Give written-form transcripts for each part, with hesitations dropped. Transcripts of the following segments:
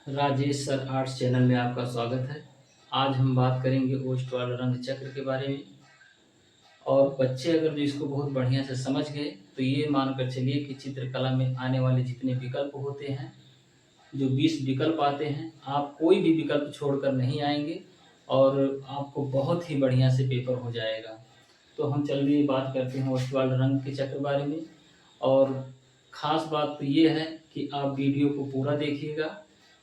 Rajesh sir arts channel में आपका स्वागत है। आज हम बात करेंगे ओस्टवाल रंग चक्र के बारे में। और बच्चे अगर जो इसको बहुत बढ़िया से समझ गए तो ये मानकर चलिए कि चित्रकला में आने वाले जितने विकल्प होते हैं, जो 20 विकल्प आते हैं, आप कोई भी विकल्प छोड़कर नहीं आएंगे और आपको बहुत ही बढ़िया से पेपर हो जाएगा। तो हम चलिए बात करते हैं ओस्टवाल रंग के चक्र बारे में। और ख़ास बात तो ये है कि आप वीडियो को पूरा देखिएगा।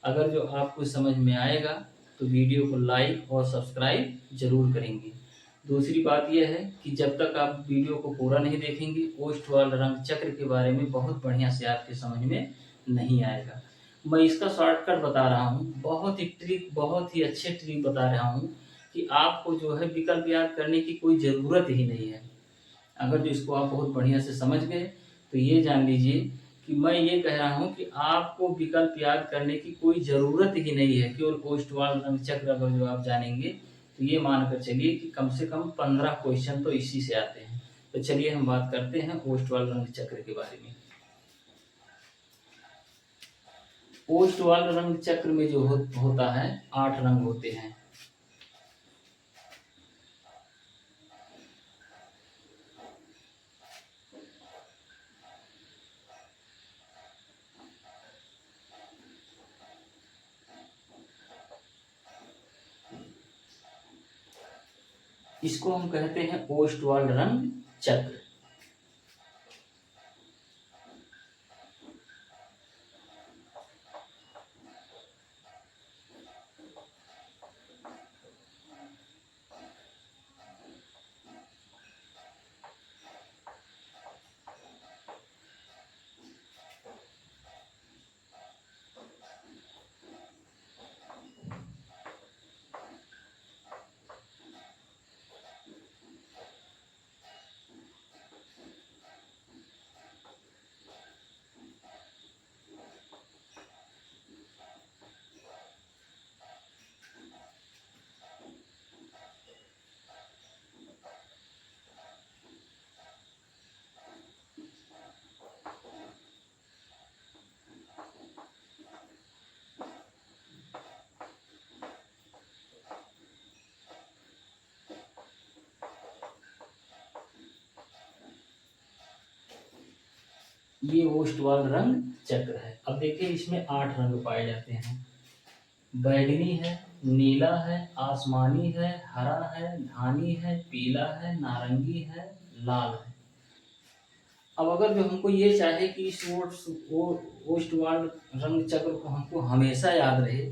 अगर जो आपको समझ में आएगा तो वीडियो को लाइक और सब्सक्राइब ज़रूर करेंगे। दूसरी बात यह है कि जब तक आप वीडियो को पूरा नहीं देखेंगे ओस्टवाल रंग चक्र के बारे में बहुत बढ़िया से आपके समझ में नहीं आएगा। मैं इसका शॉर्टकट बता रहा हूँ, बहुत ही अच्छे ट्रिक बता रहा हूँ कि आपको जो है विकल्प याद करने की कोई ज़रूरत ही नहीं है। अगर जो इसको आप बहुत बढ़िया से समझ गए तो ये जान लीजिए कि मैं ये कह रहा हूँ कि आपको विकल्प याद करने की कोई ज़रूरत ही नहीं है। केवल ओस्टवाल रंग चक्र अगर जो आप जानेंगे तो ये मानकर चलिए कि कम से कम 15 क्वेश्चन तो इसी से आते हैं। तो चलिए हम बात करते हैं ओस्टवाल रंग चक्र के बारे में। ओस्टवाल रंग चक्र में जो होता है 8 रंग होते हैं। इसको हम कहते हैं ओस्टवाल रंग चक्र। ये ओस्टवाल रंग चक्र है। अब देखिए इसमें 8 रंग पाए जाते हैं। बैगनी है, नीला है, आसमानी है, हरा है, धानी है, पीला है, नारंगी है, लाल है। अब अगर जो हमको ये चाहे कि इस ओस्टवाल रंग चक्र को हमको हमेशा याद रहे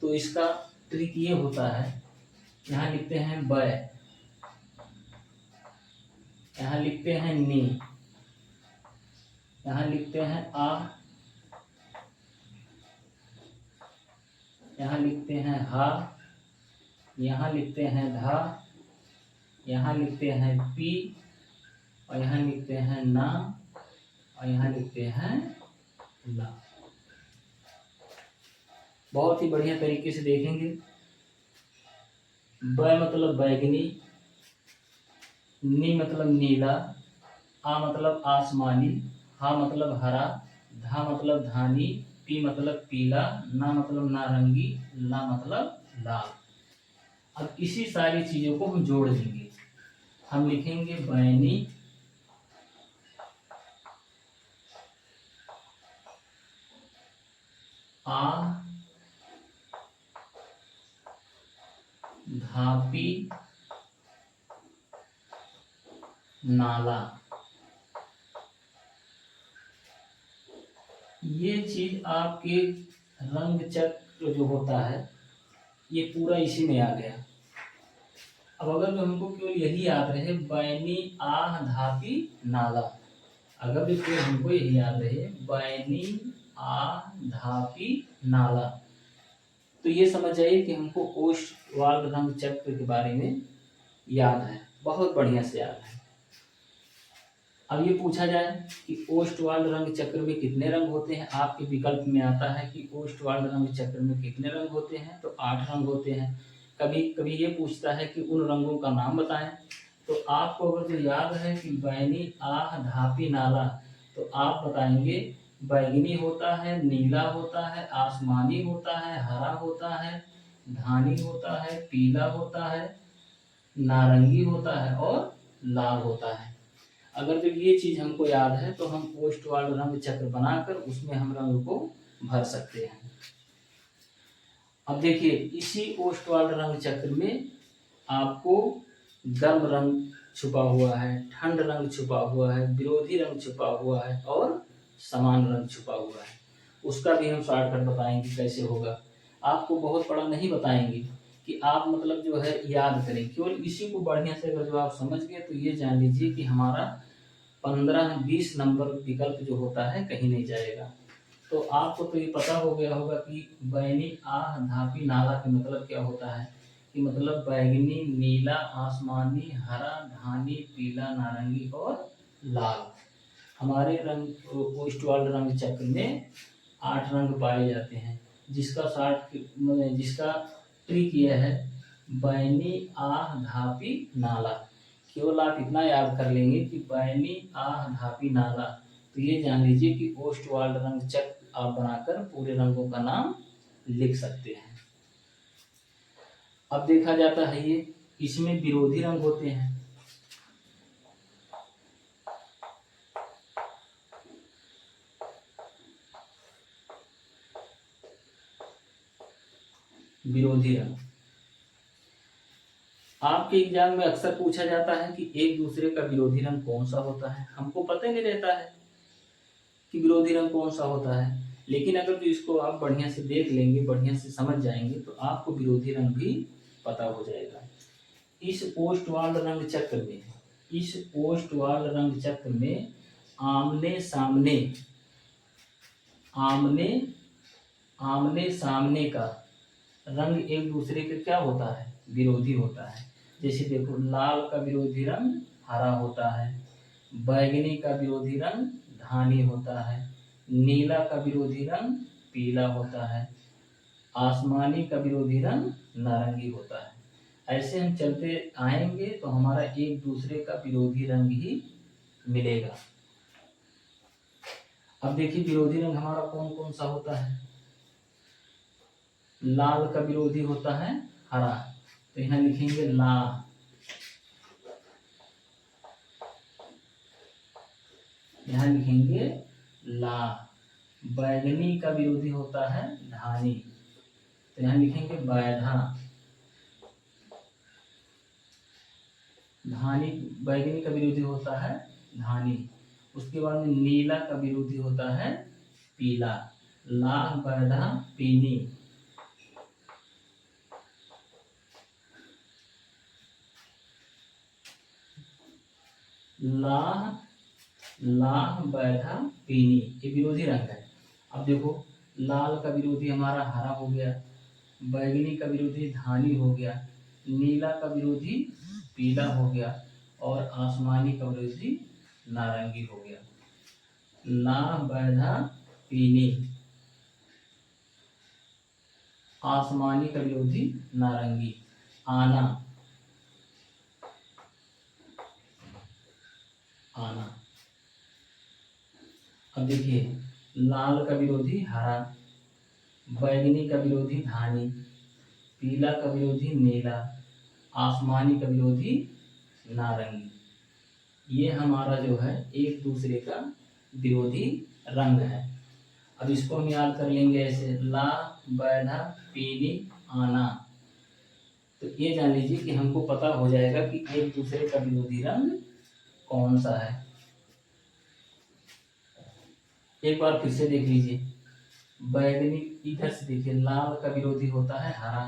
तो इसका ट्रिक ये होता है। यहाँ लिखते हैं ब, यहाँ लिखते हैं नी, यहाँ लिखते हैं आ, यहाँ लिखते हैं हा, यहाँ लिखते हैं धा, यहाँ लिखते हैं पी, और यहाँ लिखते हैं ना, और यहाँ लिखते हैं ला। बहुत ही बढ़िया तरीके से देखेंगे। ब मतलब बैगनी, नी मतलब नीला, आ मतलब आसमानी, हा मतलब हरा, धा मतलब धानी, पी मतलब पीला, ना मतलब नारंगी, ला मतलब लाल। अब इसी सारी चीजों को हम जोड़ देंगे। हम लिखेंगे बैनी, आ, धापी, नाला। ये चीज आपके रंग चक्र जो होता है ये पूरा इसी में आ गया। अब अगर जो हमको केवल यही याद रहे बैनी आह धापी नाला, अगर भी केवल हमको यही याद रहे बैनी आह धापी नाला, तो ये समझ जाइए कि हमको ओस्टवाल रंग चक्र के बारे में याद है, बहुत बढ़िया से याद है। अब ये पूछा जाए कि ओस्टवाल रंग चक्र में कितने रंग होते हैं, आपके विकल्प में आता है कि ओस्टवाल रंग चक्र में कितने रंग होते हैं, तो 8 रंग होते हैं। कभी कभी ये पूछता है कि उन रंगों का नाम बताएं, तो आपको अगर जो याद है कि बैनी आह धापी नाला, तो आप बताएंगे बैंगनी होता है, नीला होता है, आसमानी होता है, हरा होता है, धानी होता है, पीला होता है, नारंगी होता है और लाल होता है। अगर जब ये चीज हमको याद है तो हम ओस्टवाल्ड रंग चक्र बनाकर उसमें हम रंग को भर सकते हैं। अब देखिए इसी ओस्टवाल्ड रंग चक्र में आपको गर्म रंग छुपा हुआ है, ठंड रंग छुपा हुआ है, विरोधी रंग छुपा हुआ है और समान रंग छुपा हुआ है। उसका भी हम शॉर्टकट बताएंगे कैसे होगा। आपको बहुत बड़ा नहीं बताएंगे कि आप मतलब जो है याद करें, केवल इसी को बढ़िया से अगर जो आप समझ गए तो ये जान लीजिए कि हमारा 15-20 नंबर विकल्प जो होता है कहीं नहीं जाएगा। तो आपको तो ये पता हो गया होगा कि बैनी आह धापी नाला का मतलब क्या होता है, कि मतलब बैगनी, नीला, आसमानी, हरा, धानी, पीला, नारंगी और लाल। हमारे रंग ओस्टवाल्ड रंग चक्र में 8 रंग पाए जाते हैं, जिसका जिसका ट्रिक यह है बैनी आह धापी नाला। केवल आप इतना याद कर लेंगे कि बैनी आह धापी नाला, तो ये जान लीजिए कि ओस्टवाल्ड रंग चक्र आप बनाकर पूरे रंगों का नाम लिख सकते हैं। अब देखा जाता है ये इसमें विरोधी रंग होते हैं। विरोधी रंग आपके एग्जाम में अक्सर पूछा जाता है कि एक दूसरे का विरोधी रंग कौन सा होता है। हमको पता ही नहीं रहता है कि विरोधी रंग कौन सा होता है, लेकिन अगर तो इसको आप बढ़िया से देख लेंगे, बढ़िया से समझ जाएंगे तो आपको विरोधी रंग भी पता हो जाएगा। इस ओस्टवाल्ड रंग चक्र में, इस ओस्टवाल्ड रंग चक्र में आमने सामने, आमने आमने सामने का रंग एक दूसरे के क्या होता है, विरोधी होता है। जैसे देखो लाल का विरोधी रंग हरा होता है, बैगनी का विरोधी रंग धानी होता है, नीला का विरोधी रंग पीला होता है, आसमानी का विरोधी रंग नारंगी होता है। ऐसे हम चलते आएंगे तो हमारा एक दूसरे का विरोधी रंग ही मिलेगा। अब देखिए विरोधी रंग हमारा कौन कौन सा होता है। लाल का विरोधी होता है हरा, तो यहाँ लिखेंगे ला। यहाँ लिखेंगे ला। बैगनी का विरोधी होता है धानी, तो यहाँ लिखेंगे बैधा। धानी, बैगनी का विरोधी होता है धानी। उसके बाद में नीला का विरोधी होता है पीला, ला बैधा पीनी। लाह, लाह बैधा पीनी, ये विरोधी रंग है। अब देखो लाल का विरोधी हमारा हरा हो गया, बैगनी का विरोधी धानी हो गया, नीला का विरोधी पीला हो गया और आसमानी का विरोधी नारंगी हो गया। लाह बैधा पीनी, आसमानी का विरोधी नारंगी। आना, आना। अब देखिए लाल का विरोधी हरा, बैगनी का विरोधी धानी, पीला का विरोधी नीला, आसमानी का विरोधी नारंगी। ये हमारा जो है एक दूसरे का विरोधी रंग है। अब इसको हम याद कर लेंगे ऐसे ला बैधा पीली आना। तो ये जान लीजिए कि हमको पता हो जाएगा कि एक दूसरे का विरोधी रंग कौन सा है। एक बार फिर से देख लीजिए, बैगनी इधर से देखिए, लाल का विरोधी होता है हरा,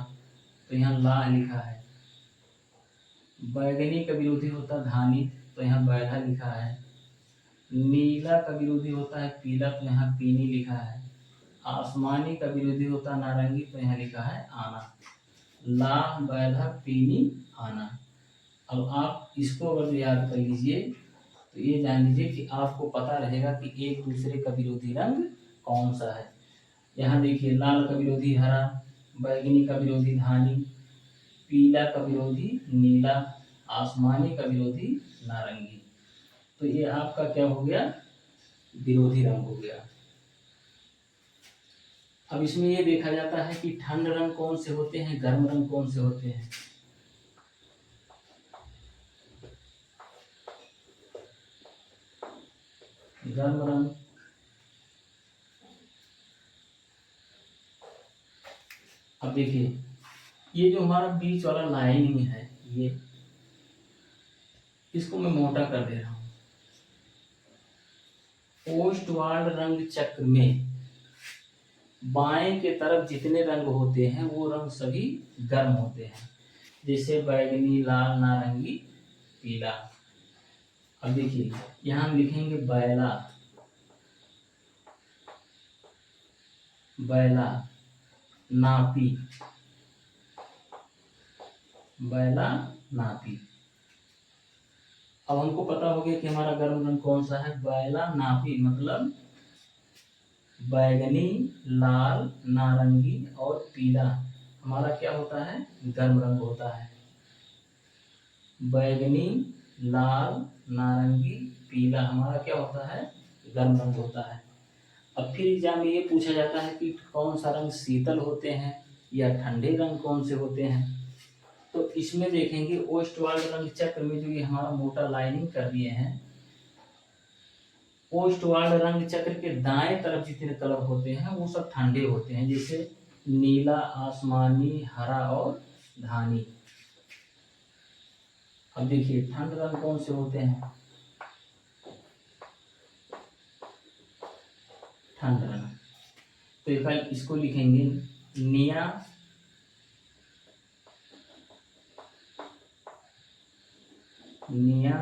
तो यहाँ ला लिखा है। बैगनी का विरोधी होता है धानी, तो यहाँ बैधा लिखा है। नीला का विरोधी होता है पीला, तो यहाँ पीनी लिखा है। आसमानी का विरोधी होता है नारंगी, तो यहाँ लिखा है आना। ला बैधा पीनी आना। अब आप इसको अगर याद कर लीजिए तो ये जान लीजिए कि आपको पता रहेगा कि एक दूसरे का विरोधी रंग कौन सा है। यहाँ देखिए लाल का विरोधी हरा, बैगनी का विरोधी धानी, पीला का विरोधी नीला, आसमानी का विरोधी नारंगी। तो ये आपका क्या हो गया, विरोधी रंग हो गया। अब इसमें ये देखा जाता है कि ठंड रंग कौन से होते हैं, गर्म रंग कौन से होते हैं। गर्म रंग, अब देखिए ये जो हमारा बीच वाला लाइनिंग है, ये इसको मैं मोटा कर दे रहा हूं। ओस्टवाल्ड रंग चक्र में बाएं के तरफ जितने रंग होते हैं वो रंग सभी गर्म होते हैं, जैसे बैगनी, लाल, नारंगी, पीला। अब देखिए यहां हम लिखेंगे बैला, बैला, नापी, बैला, नापी। अब हमको पता हो गया कि हमारा गर्म रंग कौन सा है, बैला, नापी मतलब बैगनी, लाल, नारंगी और पीला हमारा क्या होता है, गर्म रंग होता है। बैगनी, लाल, नारंगी, पीला हमारा क्या होता है, गर्म रंग होता है। अब फिर एग्जाम में ये पूछा जाता है कि कौन सा रंग शीतल होते हैं या ठंडे रंग कौन से होते हैं। तो इसमें देखेंगे ओस्टवाल्ड रंग चक्र में जो ये हमारा मोटा लाइनिंग कर दिए हैं, ओस्टवाल्ड रंग चक्र के दाएं तरफ जितने कलर होते हैं वो सब ठंडे होते हैं, जैसे नीला, आसमानी, हरा और धानी। अब देखिए ठंड रंग कौन से होते हैं, ठंड रंग, तो एक बार इसको लिखेंगे निया, निया,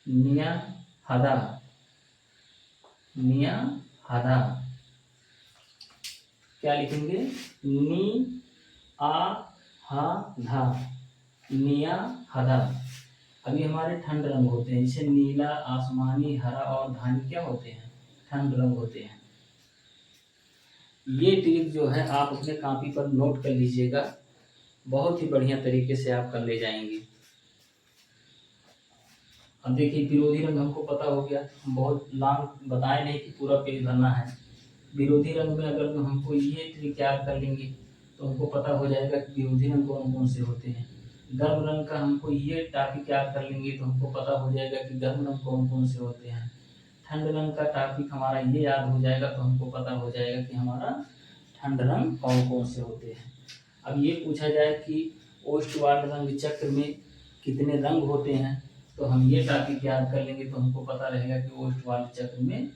निया हदा, निया हदा। क्या लिखेंगे, नी आ हा धा, निया हदा। अभी हमारे ठंड रंग होते हैं, जैसे नीला, आसमानी, हरा और धानी क्या होते हैं, ठंड रंग होते हैं। ये ट्रिक जो है आप अपने कॉपी पर नोट कर लीजिएगा, बहुत ही बढ़िया तरीके से आप कर ले जाएंगे। अब देखिए विरोधी रंग हमको पता हो गया, हम बहुत लॉन्ग बताए नहीं कि पूरा पेज भरना है। विरोधी रंग में अगर हमको ये ट्रिक याद कर लेंगे तो हमको पता हो जाएगा कि विरोधी रंग कौन कौन से होते हैं। गर्म रंग का हमको ये टॉपिक याद कर लेंगे तो हमको पता हो जाएगा कि गर्म रंग कौन कौन से होते हैं। ठंड रंग का टॉपिक हमारा ये याद हो जाएगा तो हमको पता हो जाएगा कि हमारा ठंड रंग कौन कौन से होते हैं। अब ये पूछा जाए कि ओस्टवाल्ड रंग चक्र में कितने रंग होते हैं, तो हम ये टॉपिक याद कर लेंगे तो हमको पता रहेगा कि ओस्टवाल्ड चक्र में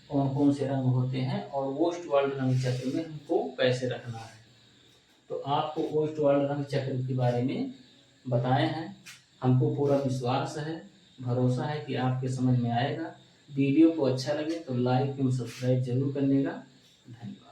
कौन कौन से रंग होते हैं और ओस्टवाल्ड रंग चक्र में हमको कैसे रखना है। तो आपको ओस्टवाल्ड रंग चक्र के बारे में बताए हैं, हमको पूरा विश्वास है, भरोसा है कि आपके समझ में आएगा। वीडियो को अच्छा लगे तो लाइक एवं सब्सक्राइब जरूर करिएगा। धन्यवाद।